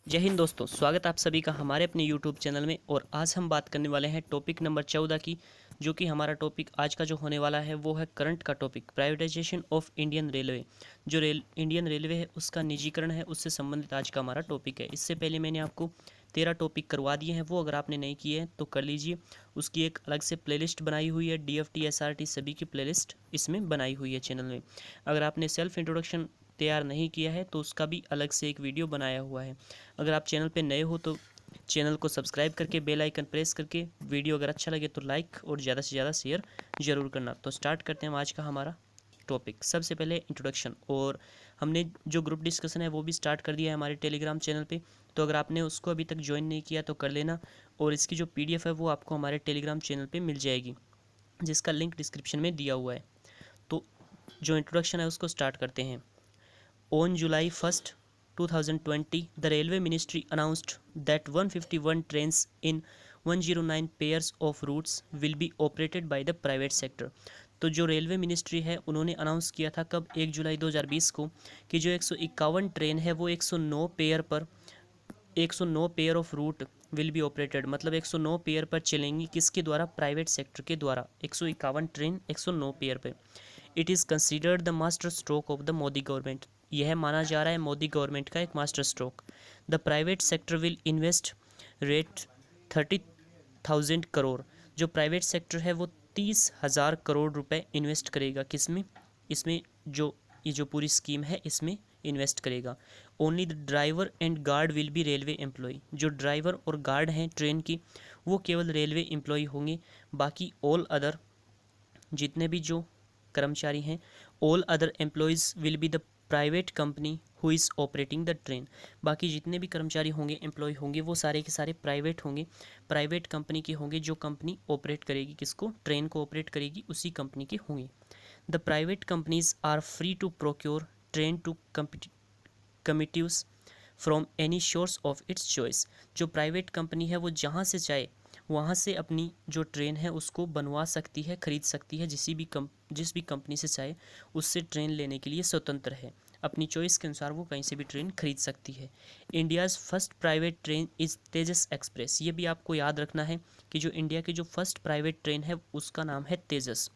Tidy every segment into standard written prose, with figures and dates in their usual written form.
जय हिंद दोस्तों, स्वागत आप सभी का हमारे अपने यूट्यूब चैनल में। और आज हम बात करने वाले हैं टॉपिक नंबर 14 की, जो कि हमारा टॉपिक आज का जो होने वाला है वो है करंट का topic, privatisation of Indian railway. जो इंडियन रेलवे है उसका निजीकरण है, उससे संबंधित आज का हमारा टॉपिक है। इससे पहले मैंने आपको 13 टॉपिक करवा दिए हैं, वो अगर आपने नहीं किए हैं तो कर लीजिए। उसकी एक अलग से प्लेलिस्ट बनाई हुई है, DFT SRT सभी की प्लेलिस्ट इसमें बनाई हुई है चैनल में। अगर आपने सेल्फ इंट्रोडक्शन तैयार नहीं किया है तो उसका भी अलग से एक वीडियो बनाया हुआ है। अगर आप चैनल पे नए हो तो चैनल को सब्सक्राइब करके बेल आइकन प्रेस करके, वीडियो अगर अच्छा लगे तो लाइक और ज़्यादा से ज़्यादा शेयर ज़रूर करना। तो स्टार्ट करते हैं आज का हमारा टॉपिक। सबसे पहले इंट्रोडक्शन, और हमने जो ग्रुप डिस्कशन है वो भी स्टार्ट कर दिया है हमारे टेलीग्राम चैनल पे। तो अगर आपने उसको अभी तक ज्वाइन नहीं किया तो कर लेना, और इसकी जो PDF है वो आपको हमारे टेलीग्राम चैनल पे मिल जाएगी, जिसका लिंक डिस्क्रिप्शन में दिया हुआ है। तो जो इंट्रोडक्शन है उसको स्टार्ट करते हैं। On July 1st, 2020, the Railway Ministry announced that 151 trains in 109 pairs of routes will be operated by the private sector। तो जो रेलवे मिनिस्ट्री है उन्होंने अनाउंस किया था कब, 1 जुलाई 2020 को, कि जो 151 ट्रेन है वो 109 pair of route will be operated, मतलब 109 पेयर पर चलेंगी। किसके द्वारा? प्राइवेट सेक्टर के द्वारा। 151 ट्रेन 109 पेयर पर। It is considered the master stroke of the Modi government. यह माना जा रहा है मोदी गवर्नमेंट का एक master stroke. The private sector will invest rate 30,000 crore. जो प्राइवेट सेक्टर है वो 30,000 करोड़ रुपए इन्वेस्ट करेगा। किस में? इसमें जो ये जो पूरी स्कीम है इसमें इन्वेस्ट करेगा। Only the driver and guard will be railway employee. जो ड्राइवर और गार्ड हैं ट्रेन की वो केवल रेलवे एम्प्लॉय होंगे। बाकी ऑल अदर जितने भी जो कर्मचारी हैं, all other employees will be the private company who is operating the train. बाकी जितने भी कर्मचारी होंगे, एम्प्लॉय होंगे, वो सारे के सारे प्राइवेट होंगे, प्राइवेट कंपनी के होंगे। जो कंपनी ऑपरेट करेगी किसको? ट्रेन को ऑपरेट करेगी, उसी कंपनी के होंगे। The private companies are free to procure train to committees from any source of its choice. जो प्राइवेट कंपनी है वो जहाँ से चाहे वहाँ से अपनी जो ट्रेन है उसको बनवा सकती है, खरीद सकती है। जिस भी कंपनी से चाहे उससे ट्रेन लेने के लिए स्वतंत्र है। अपनी चॉइस के अनुसार वो कहीं से भी ट्रेन खरीद सकती है। India's first private train is Tejas express. ये भी आपको याद रखना है कि जो इंडिया की जो फर्स्ट प्राइवेट ट्रेन है उसका नाम है तेजस।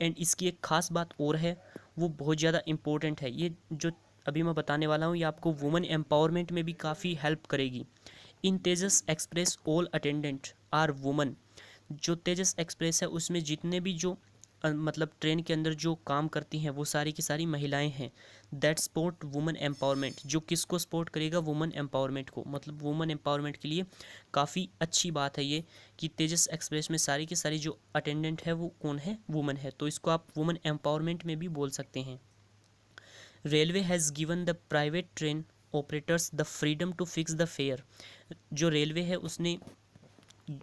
एंड इसकी एक ख़ास बात और है, वो बहुत ज़्यादा इम्पोर्टेंट है। ये जो अभी मैं बताने वाला हूँ ये आपको वुमेन एम्पावरमेंट में भी काफ़ी हेल्प करेगी। In Tejas express all attendant are woman. जो तेजस एक्सप्रेस है उसमें जितने भी जो मतलब ट्रेन के अंदर जो काम करती हैं वो सारी की सारी महिलाएं हैं। That support women empowerment. जो किसको सपोर्ट करेगा? वुमेन एम्पावरमेंट को। मतलब वुमेन एम्पावरमेंट के लिए काफ़ी अच्छी बात है ये कि तेजस एक्सप्रेस में सारी की सारी जो अटेंडेंट है वो कौन है? वुमेन है। तो इसको आप वुमेन एम्पावरमेंट में भी बोल सकते हैं। Railway has given the private train operators the freedom to fix the fare. जो रेलवे है उसने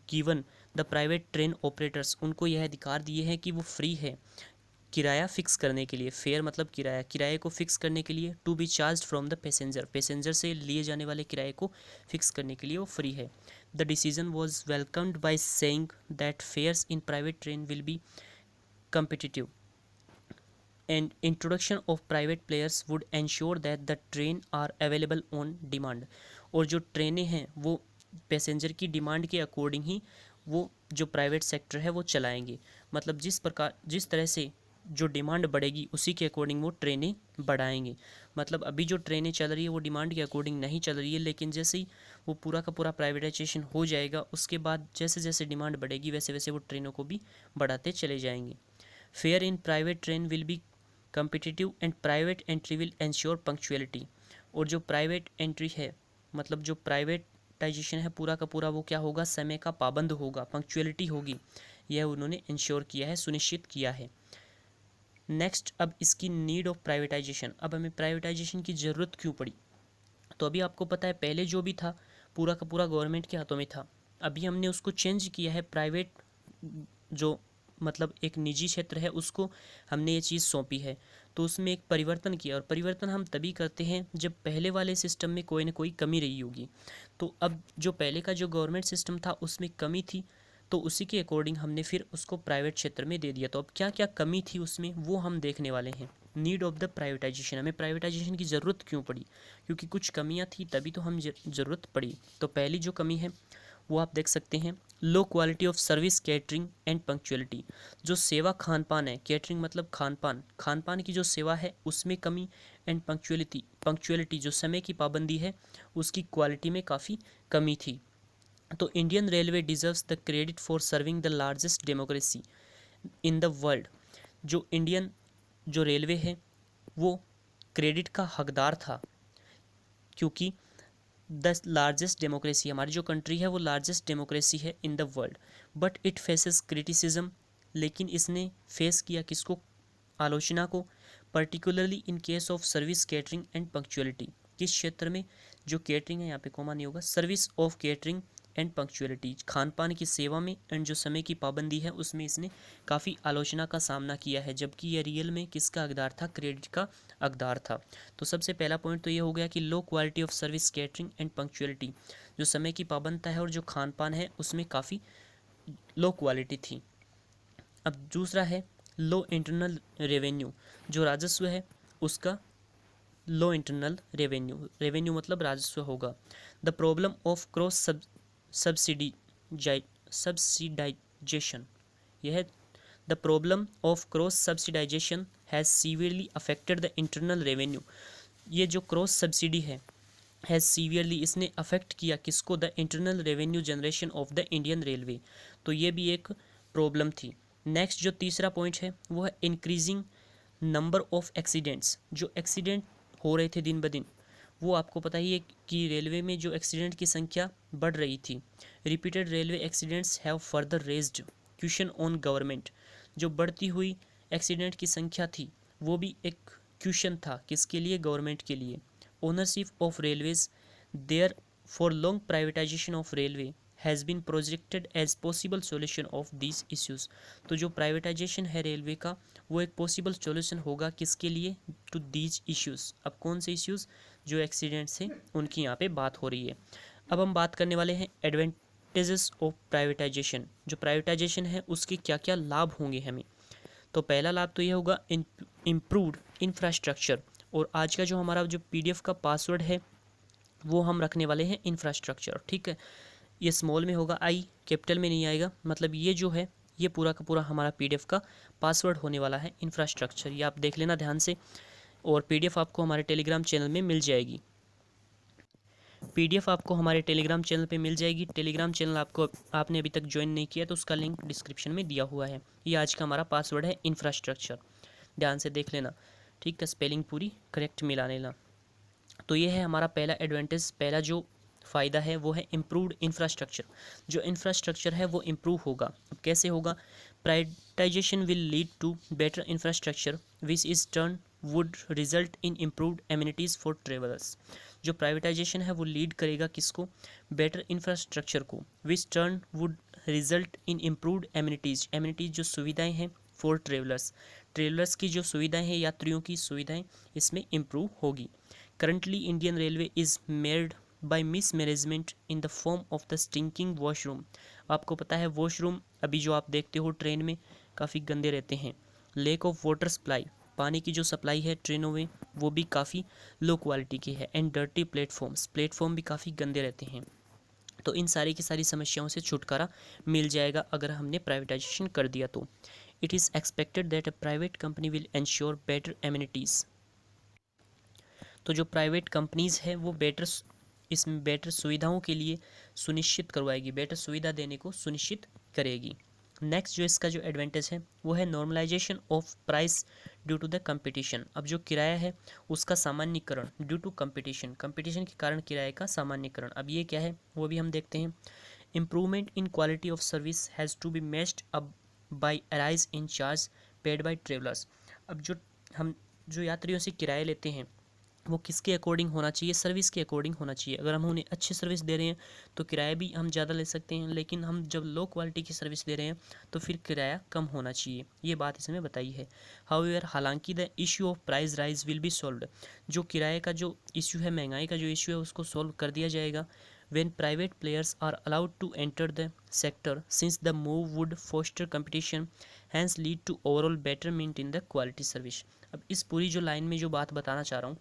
given the private train operators, उनको यह अधिकार दिए हैं कि वो फ्री है किराया फिक्स करने के लिए। फेयर मतलब किराया, किराए को फिक्स करने के लिए। To be charge from the passenger, passenger से लिए जाने वाले किराए को फिक्स करने के लिए वो फ्री है। The decision was welcomed by saying that fares in private train will be competitive and introduction of private players would ensure that the train are available on demand। और जो ट्रेनें हैं वो पैसेंजर की डिमांड के according ही वो जो private sector है वो चलाएंगे। मतलब जिस तरह से जो डिमांड बढ़ेगी उसी के अकॉर्डिंग वो ट्रेनें बढ़ाएंगे। मतलब अभी जो ट्रेनें चल रही है वो डिमांड के अकॉर्डिंग नहीं चल रही है, लेकिन जैसे ही वो पूरा का पूरा प्राइवेटाइजेशन हो जाएगा उसके बाद जैसे जैसे डिमांड बढ़ेगी वैसे वैसे वो ट्रेनों को भी बढ़ाते चले जाएंगे। Fair in private train will be competitive and private entry will ensure punctuality। और जो प्राइवेट एंट्री है, मतलब जो प्राइवेटाइजेशन है पूरा का पूरा वो क्या होगा? समय का पाबंद होगा, पंक्चुअलिटी होगी। यह उन्होंने इंश्योर किया है, सुनिश्चित किया है। नेक्स्ट, अब इसकी नीड ऑफ प्राइवेटाइजेशन। अब हमें प्राइवेटाइजेशन की ज़रूरत क्यों पड़ी? तो अभी आपको पता है पहले जो भी था पूरा का पूरा गवर्नमेंट के हाथों में था। अभी हमने उसको चेंज किया है, प्राइवेट जो मतलब एक निजी क्षेत्र है उसको हमने ये चीज़ सौंपी है। तो उसमें एक परिवर्तन किया, और परिवर्तन हम तभी करते हैं जब पहले वाले सिस्टम में कोई ना कोई कमी रही होगी। तो अब जो पहले का जो गवर्नमेंट सिस्टम था उसमें कमी थी, तो उसी के अकॉर्डिंग हमने फिर उसको प्राइवेट क्षेत्र में दे दिया। तो अब क्या क्या कमी थी उसमें वो हम देखने वाले हैं। नीड ऑफ द प्राइवेटाइजेशन, हमें प्राइवेटाइजेशन की ज़रूरत क्यों पड़ी, क्योंकि कुछ कमियां थी तभी तो हम ज़रूरत पड़ी। तो पहली जो कमी है वो आप देख सकते हैं, low quality of service, catering and punctuality. जो सेवा खान पान है, कैटरिंग मतलब खान पान की जो सेवा है उसमें कमी, एंड पंक्चुअलिटी जो समय की पाबंदी है उसकी क्वालिटी में काफ़ी कमी थी। तो Indian railway deserves the credit for serving the largest democracy in the world. जो इंडियन जो रेलवे है वो क्रेडिट का हकदार था, क्योंकि द लार्जेस्ट डेमोक्रेसी, हमारी जो कंट्री है वो लार्जेस्ट डेमोक्रेसी है in the world, but it faces criticism. लेकिन इसने फेस किया किसको, आलोचना को, particularly in case of service, catering and punctuality. किस क्षेत्र में, जो कैटरिंग है, यहाँ पे कॉमा नहीं होगा, service of catering and punctuality, Khan पान की सेवा में एंड जो समय की पाबंदी है उसमें इसने काफ़ी आलोचना का सामना किया है, जबकि यह रियल में किसका हकदार था, क्रेडिट का हकदार था। तो सबसे पहला पॉइंट तो ये हो गया कि low quality of service, catering and punctuality, जो समय की पाबंदता है और जो खान पान है उसमें काफ़ी लो क्वालिटी थी। अब दूसरा है लो इंटरनल रेवेन्यू, जो राजस्व है उसका लो इंटरनल रेवेन्यू मतलब राजस्व होगा। The problem of cross subsidisation, यह the problem of cross subsidisation has severely affected the internal revenue. ये जो क्रॉस सब्सिडी है हैज़ सीवियरली, इसने अफेक्ट किया किसको, the internal revenue generation of the Indian railway. तो ये भी एक प्रॉब्लम थी। नेक्स्ट जो तीसरा पॉइंट है वो है इंक्रीजिंग नंबर ऑफ एक्सीडेंट्स। जो एक्सीडेंट हो रहे थे दिन ब दिन, वो आपको पता ही है कि रेलवे में जो एक्सीडेंट की संख्या बढ़ रही थी। Repeated railway accidents have further raised question on government. जो बढ़ती हुई एक्सीडेंट की संख्या थी वो भी एक क्वेश्चन था, किसके लिए, गवर्नमेंट के लिए। Ownership of railways, there for long privatisation of railway has been projected as possible solution of these issues. तो जो प्राइवेटाइजेशन है रेलवे का वो एक पॉसिबल सॉल्यूशन होगा किसके लिए, टू दीज इश्यूज़। अब कौन से इश्यूज़, जो एक्सीडेंट्स हैं उनकी यहाँ पे बात हो रही है। अब हम बात करने वाले हैं एडवांटेजेस ऑफ प्राइवेटाइजेशन। जो प्राइवेटाइजेशन है उसके क्या क्या लाभ होंगे हमें। तो पहला लाभ तो ये होगा इम्प्रूव्ड इंफ्रास्ट्रक्चर। और आज का जो हमारा जो PDF का पासवर्ड है वो हम रखने वाले हैं इंफ्रास्ट्रक्चर, ठीक है। ये स्मॉल में होगा, आई कैपिटल में नहीं आएगा। मतलब ये जो है ये पूरा का पूरा हमारा PDF का पासवर्ड होने वाला है इंफ्रास्ट्रक्चर। ये आप देख लेना ध्यान से, और PDF आपको हमारे टेलीग्राम चैनल में मिल जाएगी। PDF आपको हमारे टेलीग्राम चैनल पे मिल जाएगी। टेलीग्राम चैनल आपने अभी तक ज्वाइन नहीं किया तो उसका लिंक डिस्क्रिप्शन में दिया हुआ है। ये आज का हमारा पासवर्ड है इंफ्रास्ट्रक्चर, ध्यान से देख लेना, ठीक है। स्पेलिंग पूरी करेक्ट मिला लेना। तो ये है हमारा पहला एडवांटेज, पहला जो फ़ायदा है वो है इम्प्रूव्ड इंफ्रास्ट्रक्चर। जो इंफ्रास्ट्रक्चर है वो इम्प्रूव होगा। अब कैसे होगा, privatisation will lead to better infrastructure which is turn would result in improved amenities for travellers. जो प्राइवेटाइजेशन है वो लीड करेगा किसको, बेटर इंफ्रास्ट्रक्चर को, which turn would result in improved amenities, amenities जो सुविधाएं हैं, फॉर ट्रेवलर्स की जो सुविधाएं हैं, यात्रियों की सुविधाएं इसमें इम्प्रूव होगी। Currently Indian railway is made by mismanagement in the form of the stinking washroom. आपको पता है वॉशरूम अभी जो आप देखते हो ट्रेन में काफ़ी गंदे रहते हैं। लेक ऑफ वाटर सप्लाई, पानी की जो सप्लाई है ट्रेनों में वो भी काफ़ी लो क्वालिटी की है। एंड डर्टी प्लेटफॉर्म भी काफ़ी गंदे रहते हैं। तो इन सारी की सारी समस्याओं से छुटकारा मिल जाएगा अगर हमने प्राइवेटाइजेशन कर दिया तो। It is expected that a private company will ensure better amenities. तो जो प्राइवेट कंपनीज़ है वो इसमें बेटर सुविधाओं के लिए सुनिश्चित करवाएगी, बेटर सुविधा देने को सुनिश्चित करेगी। नेक्स्ट जो इसका जो एडवांटेज है वो है normalisation of price due to the competition. अब जो किराया है उसका सामान्यीकरण ड्यू टू कंपटीशन के कारण किराए का सामान्यीकरण। अब ये क्या है वो भी हम देखते हैं। Improvement in quality of service has to be matched up by a rise in charge paid by travellers. अब जो यात्रियों से किराए लेते हैं वो किसके अकॉर्डिंग होना चाहिए, सर्विस के अकॉर्डिंग होना चाहिए। अगर हम उन्हें अच्छी सर्विस दे रहे हैं तो किराया भी हम ज़्यादा ले सकते हैं, लेकिन हम जब लो क्वालिटी की सर्विस दे रहे हैं तो फिर किराया कम होना चाहिए। ये बात इसमें बताई है। हाउएवर, हालांकि the issue of price rise will be solved. जो किराए का जो इशू है, महंगाई का जो इशू है उसको सॉल्व कर दिया जाएगा when private players are allowed to enter the sector, since the move would foster competition, hence lead to overall betterment in the quality service। अब इस पूरी जो लाइन में जो बात बताना चाह रहा हूँ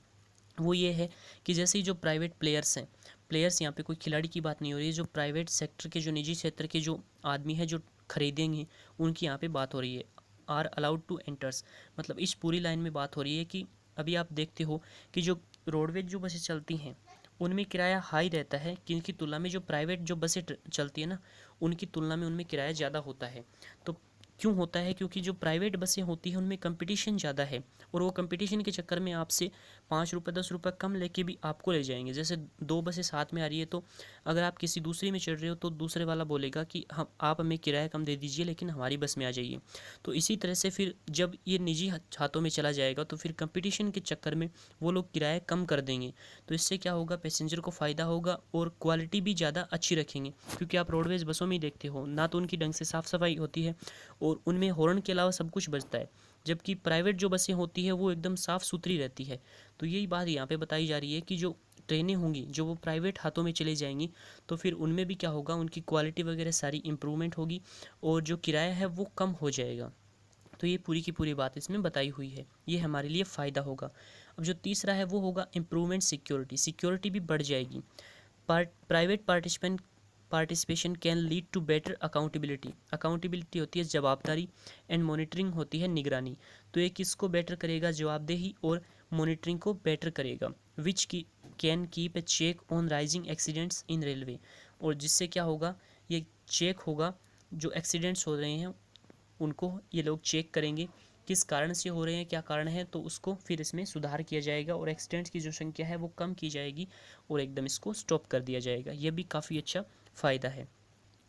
वो ये है कि जैसे ही जो प्राइवेट प्लेयर्स हैं, प्लेयर्स यहाँ पे कोई खिलाड़ी की बात नहीं हो रही है, जो प्राइवेट सेक्टर के जो निजी क्षेत्र के जो आदमी हैं जो खरीदेंगे उनकी यहाँ पे बात हो रही है। आर अलाउड टू एंटर्स, मतलब इस पूरी लाइन में बात हो रही है कि अभी आप देखते हो कि जो रोडवेज जो बसें चलती हैं उनमें किराया हाई रहता है, किनकी तुलना में जो प्राइवेट जो बसें चलती है ना उनकी तुलना में उनमें किराया ज़्यादा होता है। तो क्यों होता है? क्योंकि जो प्राइवेट बसें होती हैं उनमें कंपटीशन ज़्यादा है, और वो कंपटीशन के चक्कर में आपसे 5 रुपये 10 रुपये कम लेके भी आपको ले जाएंगे। जैसे 2 बसें साथ में आ रही है तो अगर आप किसी दूसरी में चढ़ रहे हो तो दूसरे वाला बोलेगा कि हम आप हमें किराया कम दे दीजिए लेकिन हमारी बस में आ जाइए। तो इसी तरह से फिर जब ये निजी हाथों में चला जाएगा तो फिर कंपटीशन के चक्कर में वो लोग किराया कम कर देंगे। तो इससे क्या होगा, पैसेंजर को फ़ायदा होगा और क्वालिटी भी ज़्यादा अच्छी रखेंगे। क्योंकि आप रोडवेज बसों में ही देखते हो ना तो उनकी ढंग से साफ़ सफाई होती है और उनमें हॉर्न के अलावा सब कुछ बजता है, जबकि प्राइवेट जो बसें होती है वो एकदम साफ़ सुथरी रहती है। तो यही बात यहाँ पे बताई जा रही है कि जो ट्रेनें होंगी जो वो प्राइवेट हाथों में चली जाएंगी तो फिर उनमें भी क्या होगा, उनकी क्वालिटी वगैरह सारी इम्प्रूवमेंट होगी और जो किराया है वो कम हो जाएगा। तो ये पूरी की पूरी बात इसमें बताई हुई है, ये हमारे लिए फ़ायदा होगा। अब जो तीसरा है वो होगा इम्प्रूवमेंट सिक्योरिटी, सिक्योरिटी भी बढ़ जाएगी। Private participation can lead to better accountability, accountability होती है जवाबदारी, एंड मॉनिटरिंग होती है निगरानी। तो ये किसको बेटर करेगा, जवाबदेही और मॉनिटरिंग को बेटर करेगा। विच की can keep a check on rising accidents in railway, और जिससे क्या होगा, ये चेक होगा, जो एक्सीडेंट्स हो रहे हैं उनको ये लोग चेक करेंगे किस कारण से हो रहे हैं, क्या कारण है, तो उसको फिर इसमें सुधार किया जाएगा और एक्सीडेंट्स की जो संख्या है वो कम की जाएगी और एकदम इसको स्टॉप कर दिया जाएगा। ये भी काफ़ी अच्छा फ़ायदा है।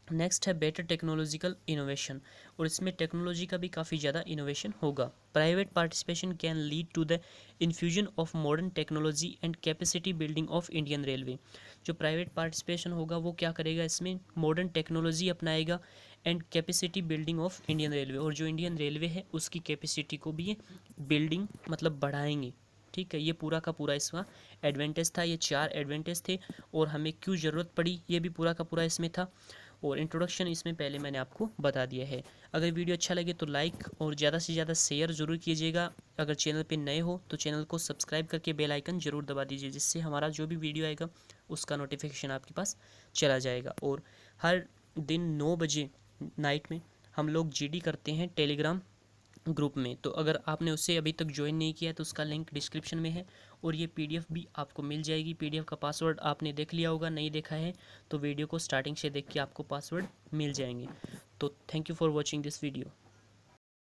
नेक्स्ट है बेटर टेक्नोलॉजिकल इनोवेशन, और इसमें टेक्नोलॉजी का भी काफ़ी ज़्यादा इनोवेशन होगा। Private participation can lead to the infusion of modern technology and capacity building of Indian railway. जो प्राइवेट पार्टिसिपेशन होगा वो क्या करेगा, इसमें मॉडर्न टेक्नोलॉजी अपनाएगा and capacity building of Indian railway, और जो इंडियन रेलवे है उसकी कैपेसिटी को भी ये बिल्डिंग मतलब बढ़ाएंगे। ठीक है, ये पूरा का पूरा इसका एडवांटेज था, ये 4 एडवांटेज थे और हमें क्यों ज़रूरत पड़ी ये भी पूरा का पूरा इसमें था, और इंट्रोडक्शन इसमें पहले मैंने आपको बता दिया है। अगर वीडियो अच्छा लगे तो लाइक और ज़्यादा से ज़्यादा शेयर ज़रूर कीजिएगा। अगर चैनल पे नए हो तो चैनल को सब्सक्राइब करके बेल आइकन ज़रूर दबा दीजिए, जिससे हमारा जो भी वीडियो आएगा उसका नोटिफिकेशन आपके पास चला जाएगा। और हर दिन 9 बजे नाइट में हम लोग जीडी करते हैं टेलीग्राम ग्रुप में, तो अगर आपने उसे अभी तक ज्वाइन नहीं किया है तो उसका लिंक डिस्क्रिप्शन में है, और ये पीडीएफ भी आपको मिल जाएगी। पीडीएफ का पासवर्ड आपने देख लिया होगा, नहीं देखा है तो वीडियो को स्टार्टिंग से देख के आपको पासवर्ड मिल जाएंगे। तो thank you for watching this video.